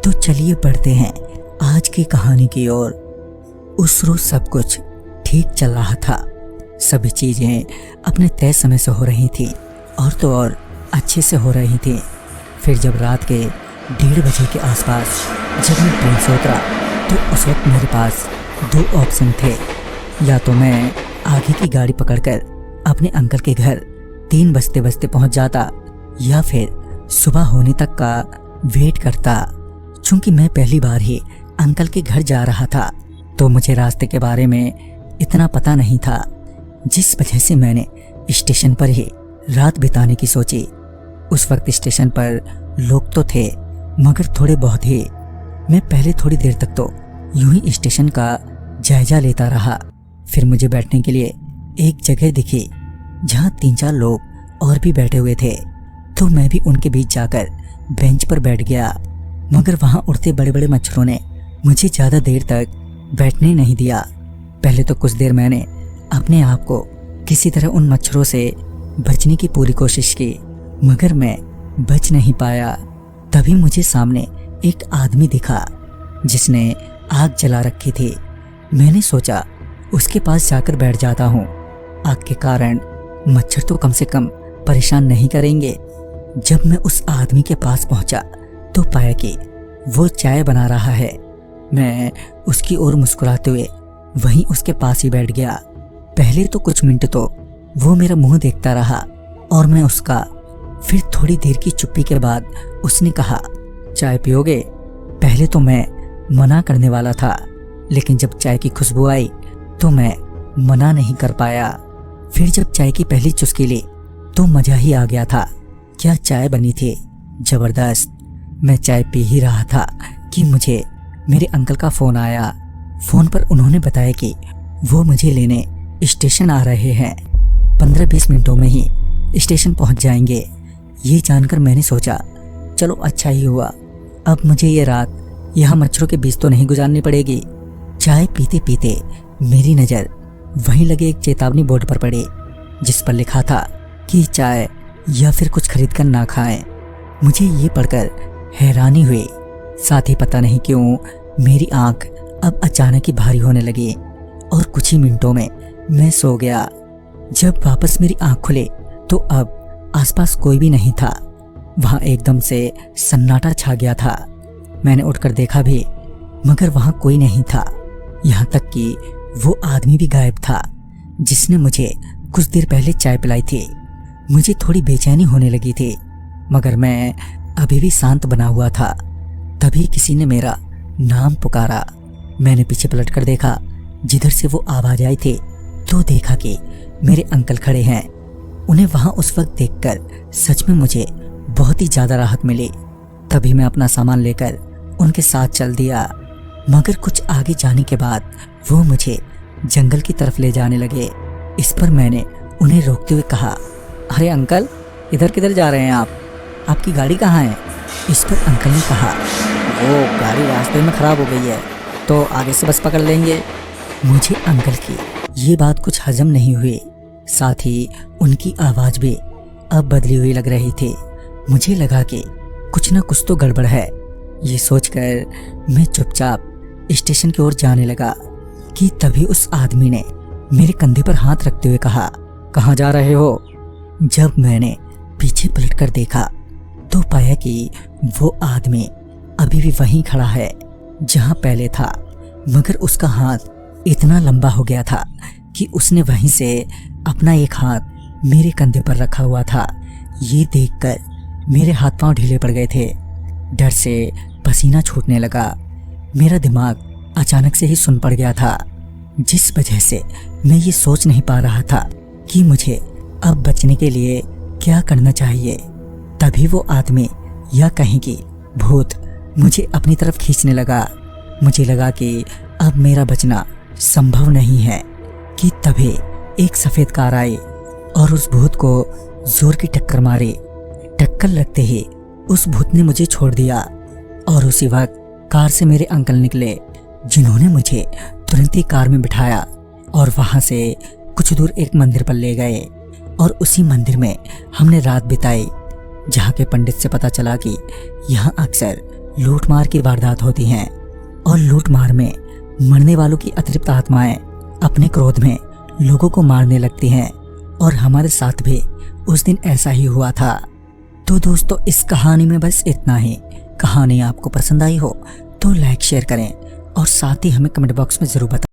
तो चलिए बढ़ते हैं आज की कहानी की ओर। उस रोज सब कुछ ठीक चल रहा था। सभी चीजें अपने तय समय से हो रही थी और तो और अच्छे से हो रही थी। फिर जब रात के 1:30 बजे के आसपास जब मैं ट्रेन से उतरा तो उस वक्त मेरे पास 2 ऑप्शन थे। या तो मैं आगे की गाड़ी पकड़कर अपने अंकल के घर 3 बजते बजते पहुंच जाता या फिर सुबह होने तक का वेट करता। चूंकि मैं पहली बार ही अंकल के घर जा रहा था तो मुझे रास्ते के बारे में इतना पता नहीं था, जिस वजह से मैंने स्टेशन पर ही रात बिताने की सोची। उस वक्त स्टेशन पर लोग तो थे मगर थोड़े बहुत ही। मैं पहले थोड़ी देर तक तो यूं ही स्टेशन का जायजा लेता रहा। फिर मुझे बैठने के लिए एक जगह दिखी जहां 3-4 लोग और भी बैठे हुए थे, तो मैं भी उनके बीच जाकर बेंच पर बैठ गया। मगर वहां उड़ते बड़े बड़े मच्छरों ने मुझे ज़्यादा देर तक बैठने नहीं दिया। पहले तो कुछ देर मैंने अपने आप को किसी तरह उन मच्छरों से बचने की पूरी कोशिश की, मगर मैं बच नहीं पाया। तभी मुझे सामने एक आदमी दिखा जिसने आग जला रखी थी। मैंने सोचा उसके पास जाकर बैठ जाता हूँ। आग के कारण मच्छर तो कम से कम परेशान नहीं करेंगे। जब मैं उस आदमी के पास पहुंचा तो पाया कि वो चाय बना रहा है। मैं उसकी ओर मुस्कुराते हुए वहीं उसके पास ही बैठ गया। पहले तो कुछ मिनट तो वो मेरा मुंह देखता रहा और मैं उसका। फिर थोड़ी देर की चुप्पी के बाद उसने कहा, चाय पियोगे? पहले तो मैं मना करने वाला था, लेकिन जब चाय की खुशबू आई तो मैं मना नहीं कर पाया। फिर जब चाय की पहली चुस्की ली तो मजा ही आ गया था। क्या चाय बनी थी, जबरदस्त। मैं चाय पी ही रहा था कि मुझे मेरे अंकल का फ़ोन आया। फ़ोन पर उन्होंने बताया कि वो मुझे लेने स्टेशन आ रहे हैं। 15-20 मिनटों में ही स्टेशन पहुंच जाएंगे। ये जानकर मैंने सोचा चलो अच्छा ही हुआ, अब मुझे ये रात यहाँ मच्छरों के बीच तो नहीं गुजारनी पड़ेगी। चाय पीते पीते मेरी नज़र वहीं लगे एक चेतावनी बोर्ड पर पड़ी जिस पर लिखा था कि चाय या फिर कुछ खरीद कर ना खाएं। मुझे ये पढ़कर हैरानी हुई। साथ ही पता नहीं क्यों मेरी आंख अब अचानक ही भारी होने लगी और कुछ ही मिनटों में मैं सो गया। जब वापस मेरी आंख खुले तो अब आसपास कोई भी नहीं था। वहां एकदम से सन्नाटा छा गया था। मैंने उठकर देखा भी मगर वहां कोई नहीं था। यहाँ तक कि वो आदमी भी गायब था जिसने मुझे कुछ देर पहले चाय पिलाई थी। मुझे थोड़ी बेचैनी होने लगी थी मगर मैं अभी भी शांत बना हुआ था। तभी किसी ने मेरा नाम पुकारा। मैंने पीछे पलटकर देखा जिधर से वो आवाज आई थी तो देखा कि मेरे अंकल खड़े हैं। उन्हें वहां उस वक्त देखकर सच में मुझे बहुत ही ज्यादा राहत मिली। तभी मैं अपना सामान लेकर उनके साथ चल दिया। मगर कुछ आगे जाने के बाद वो मुझे जंगल की तरफ ले जाने लगे। इस पर मैंने उन्हें रोकते हुए कहा, अरे अंकल, इधर किधर जा रहे हैं आप? आपकी गाड़ी कहाँ है? इस पर अंकल ने कहा, वो गाड़ी रास्ते में खराब हो गई है, तो आगे से बस पकड़ लेंगे। मुझे अंकल की ये बात कुछ हजम नहीं हुई। साथ ही उनकी आवाज़ भी अब बदली हुई लग रही थी। मुझे लगा कि कुछ ना कुछ तो गड़बड़ है। ये सोचकर मैं चुपचाप स्टेशन की ओर जाने लगा कि तभी उस आदमी ने मेरे कंधे पर हाथ रखते हुए कहा, कहाँ जा रहे हो? जब मैंने पीछे पलटकर देखा तो पाया कि वो आदमी अभी भी वहीं खड़ा है जहां पहले था, मगर उसका हाथ इतना लंबा हो गया था कि उसने वहीं से अपना एक हाथ मेरे कंधे पर रखा हुआ था। ये देखकर मेरे हाथ पांव ढीले पड़ गए थे। डर से पसीना छूटने लगा। मेरा दिमाग अचानक से ही सुन पड़ गया था, जिस वजह से मैं ये सोच नहीं पा रहा था कि मुझे अब बचने के लिए क्या करना चाहिए। तभी वो आदमी या कहीं की भूत मुझे अपनी तरफ खींचने लगा। मुझे लगा कि अब मेरा बचना संभव नहीं है कि तभी एक सफ़ेद कार आई और उस भूत को जोर की टक्कर मारी। टक्कर लगते ही उस भूत ने मुझे छोड़ दिया और उसी वक्त कार से मेरे अंकल निकले, जिन्होंने मुझे तुरंत ही कार में बिठाया और वहां से कुछ दूर एक मंदिर पर ले गए और उसी मंदिर में हमने रात बिताई, जहाँ के पंडित से पता चला कि यहाँ अक्सर लूटमार की वारदात होती हैं और लूटमार में मरने वालों की अतृप्त आत्माएं अपने क्रोध में लोगों को मारने लगती हैं और हमारे साथ भी उस दिन ऐसा ही हुआ था। तो दोस्तों, इस कहानी में बस इतना ही। कहानी आपको पसंद आई हो तो लाइक शेयर करें और साथ ही हमें कमेंट बॉक्स में जरूर बताएं।